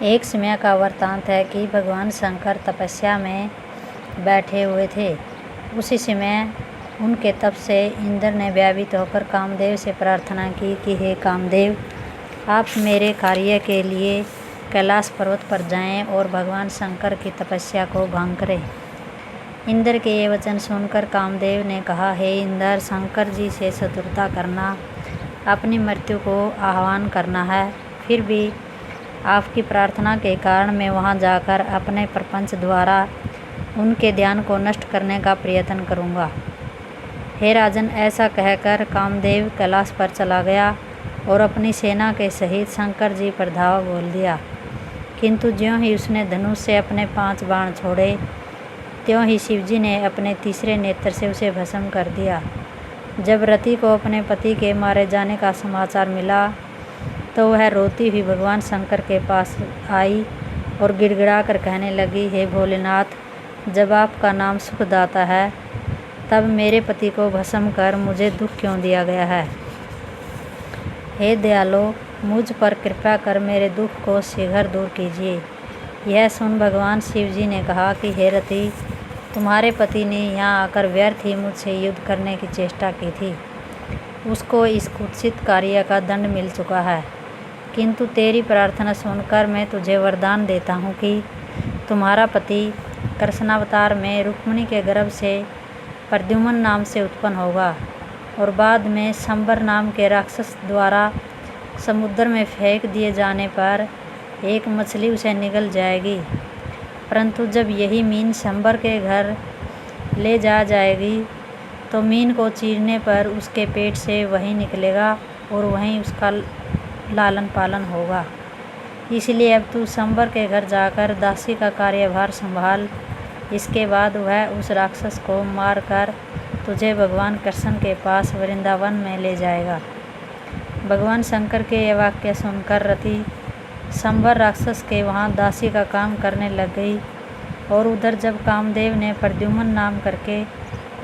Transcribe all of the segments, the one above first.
एक समय का वृत्तांत है कि भगवान शंकर तपस्या में बैठे हुए थे। उसी समय उनके तप से इंद्र ने भयभीत होकर कामदेव से प्रार्थना की कि हे कामदेव, आप मेरे कार्य के लिए कैलाश पर्वत पर जाएं और भगवान शंकर की तपस्या को भंग करें। इंद्र के ये वचन सुनकर कामदेव ने कहा, हे इंद्र, शंकर जी से शत्रुता करना अपनी मृत्यु को आह्वान करना है। फिर भी आपकी प्रार्थना के कारण मैं वहां जाकर अपने प्रपंच द्वारा उनके ध्यान को नष्ट करने का प्रयत्न करूंगा। हे राजन, ऐसा कहकर कामदेव कैलाश पर चला गया और अपनी सेना के सहित शंकर जी पर धावा बोल दिया। किंतु ज्यों ही उसने धनुष से अपने 5 बाण छोड़े, त्यों ही शिवजी ने अपने तीसरे नेत्र से उसे भस्म कर दिया। जब रति को अपने पति के मारे जाने का समाचार मिला तो वह रोती हुई भगवान शंकर के पास आई और गिड़गिड़ा कर कहने लगी, हे भोलेनाथ, जब आपका नाम सुखदाता है तब मेरे पति को भस्म कर मुझे दुख क्यों दिया गया है। हे दयालो, मुझ पर कृपा कर मेरे दुख को शीघ्र दूर कीजिए। यह सुन भगवान शिवजी ने कहा कि हे रति, तुम्हारे पति ने यहाँ आकर व्यर्थ ही मुझसे युद्ध करने की चेष्टा की थी। उसको इस कुत्सित कार्य का दंड मिल चुका है। किंतु तेरी प्रार्थना सुनकर मैं तुझे वरदान देता हूँ कि तुम्हारा पति कृष्णावतार में रुक्मिणी के गर्भ से प्रद्युम्न नाम से उत्पन्न होगा और बाद में शंबर नाम के राक्षस द्वारा समुद्र में फेंक दिए जाने पर एक मछली उसे निगल जाएगी। परंतु जब यही मीन शंबर के घर ले जा जाएगी तो मीन को चीरने पर उसके पेट से वही निकलेगा और वहीं उसका लालन पालन होगा। इसलिए अब तू शंबर के घर जाकर दासी का कार्यभार संभाल। इसके बाद वह उस राक्षस को मारकर तुझे भगवान कृष्ण के पास वृंदावन में ले जाएगा। भगवान शंकर के यह वाक्य सुनकर रति शंबर राक्षस के वहाँ दासी का काम करने लग गई। और उधर जब कामदेव ने प्रद्युम्न नाम करके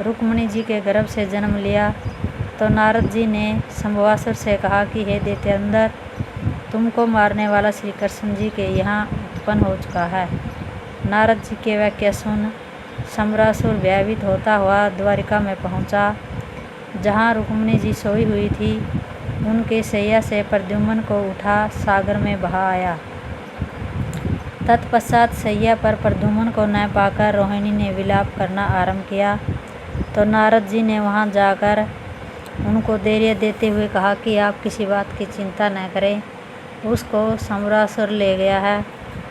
रुक्मिणी जी के गर्भ से जन्म लिया तो नारद जी ने शंभवासुर से कहा कि हे दैत्येंद्र, तुमको मारने वाला श्री कृष्ण जी के यहाँ उत्पन्न हो चुका है। नारद जी के वाक्य सुन शंभवासुर भयभीत होता हुआ द्वारिका में पहुँचा, जहाँ रुक्मिणी जी सोई हुई थी। उनके शैया से प्रद्युम्न को उठा सागर में बहा आया। तत्पश्चात शैया पर प्रद्युम्न को न पाकर रोहिणी ने विलाप करना आरंभ किया तो नारद जी ने वहां जाकर उनको धैर्य देते हुए कहा कि आप किसी बात की चिंता न करें, उसको शंभवासुर ले गया है,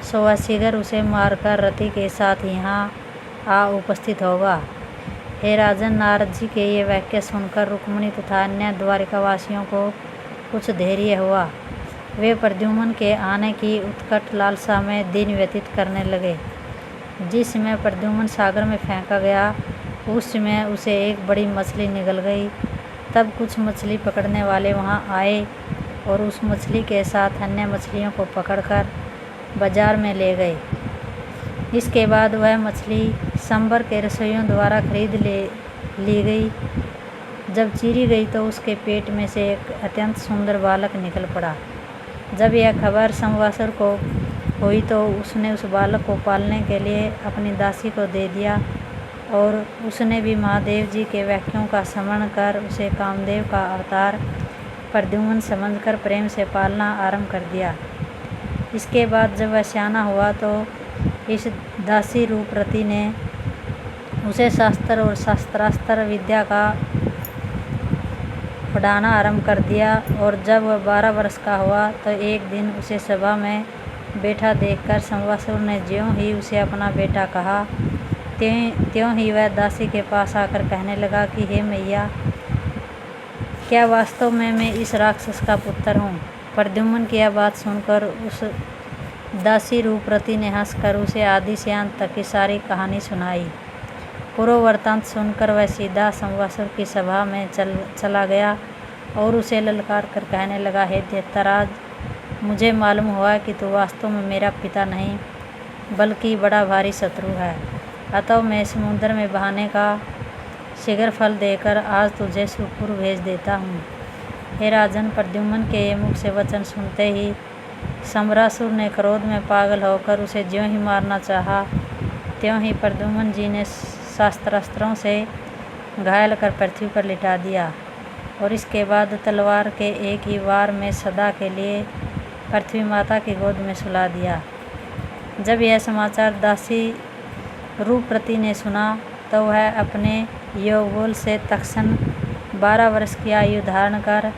सो वह शीघ्र उसे मारकर रति के साथ यहाँ आ उपस्थित होगा। हे राजन, नारद जी के ये वाक्य सुनकर रुक्मिणी तथा अन्य द्वारिकावासियों को कुछ धैर्य हुआ। वे प्रद्युम्न के आने की उत्कट लालसा में दिन व्यतीत करने लगे। जिस समय प्रद्युम्न सागर में फेंका गया उस समय उसे एक बड़ी मछली निगल गई। तब कुछ मछली पकड़ने वाले वहां आए और उस मछली के साथ अन्य मछलियों को पकड़कर बाजार में ले गए। इसके बाद वह मछली शंबर के रसोइयों द्वारा खरीद ली गई। जब चीरी गई तो उसके पेट में से एक अत्यंत सुंदर बालक निकल पड़ा। जब यह खबर शंभवासुर को हुई तो उसने उस बालक को पालने के लिए अपनी दासी को दे दिया और उसने भी महादेव जी के वाक्यों का स्मरण कर उसे कामदेव का अवतार प्रद्युम्न समझकर प्रेम से पालना आरंभ कर दिया। इसके बाद जब वह सयाना हुआ तो इस दासी रूप रति ने उसे शास्त्र और शास्त्रास्त्र विद्या का पढ़ाना आरंभ कर दिया। और जब वह 12 वर्ष का हुआ तो एक दिन उसे सभा में बैठा देखकर शंभवासुर ने ज्यों ही उसे अपना बेटा कहा, त्यों ही वह दासी के पास आकर कहने लगा कि हे मैया, क्या वास्तव में मैं इस राक्षस का पुत्र हूँ। प्रद्युम्न की यह बात सुनकर उस दासी रूप रति ने हंसकर उसे आदि से अंत तक की सारी कहानी सुनाई। पूरा वृत्तांत सुनकर वह सीधा शंभवासुर की सभा में चला गया और उसे ललकार कर कहने लगा, हे दैत्यराज, मुझे मालूम हुआ कि तू वास्तव में मेरा पिता नहीं बल्कि बड़ा भारी शत्रु है। अतः मैं समुद्र में बहाने का शीघ्र फल देकर आज तुझे सुखपुर भेज देता हूँ। हे राजन, प्रद्युम्न के मुख से वचन सुनते ही सम्रासुर ने क्रोध में पागल होकर उसे ज्यों ही मारना चाहा, त्यों ही प्रद्युम्न जी ने शस्त्रास्त्रों से घायल कर पृथ्वी पर लिटा दिया और इसके बाद तलवार के एक ही वार में सदा के लिए पृथ्वी माता की गोद में सुला दिया। जब यह समाचार दासी रूपवती ने सुना तो वह अपने यौवन से तत्क्षण 12 वर्ष की आयु धारण कर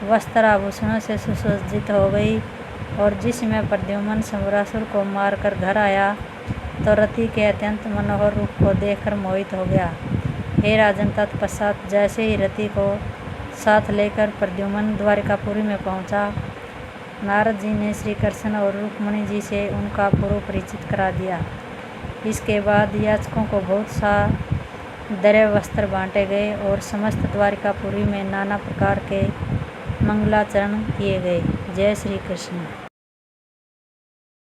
वस्त्र आभूषणों से सुसज्जित हो गई और जिसमें प्रद्युम्न सम्रासुर को मारकर घर आया तो रति के अत्यंत मनोहर रूप को देखकर मोहित हो गया। हे राजन, तत्पश्चात जैसे ही रति को साथ लेकर प्रद्युम्न द्वारिकापुरी में पहुंचा, नारद जी ने श्री कृष्ण और रुक्मिणी जी से उनका पूर्व परिचित करा दिया। इसके बाद याचकों को बहुत सा द्रव्य वस्त्र बांटे गए और समस्त द्वारिकापुरी में नाना प्रकार के मंगलाचरण किए गए। जय श्री कृष्ण।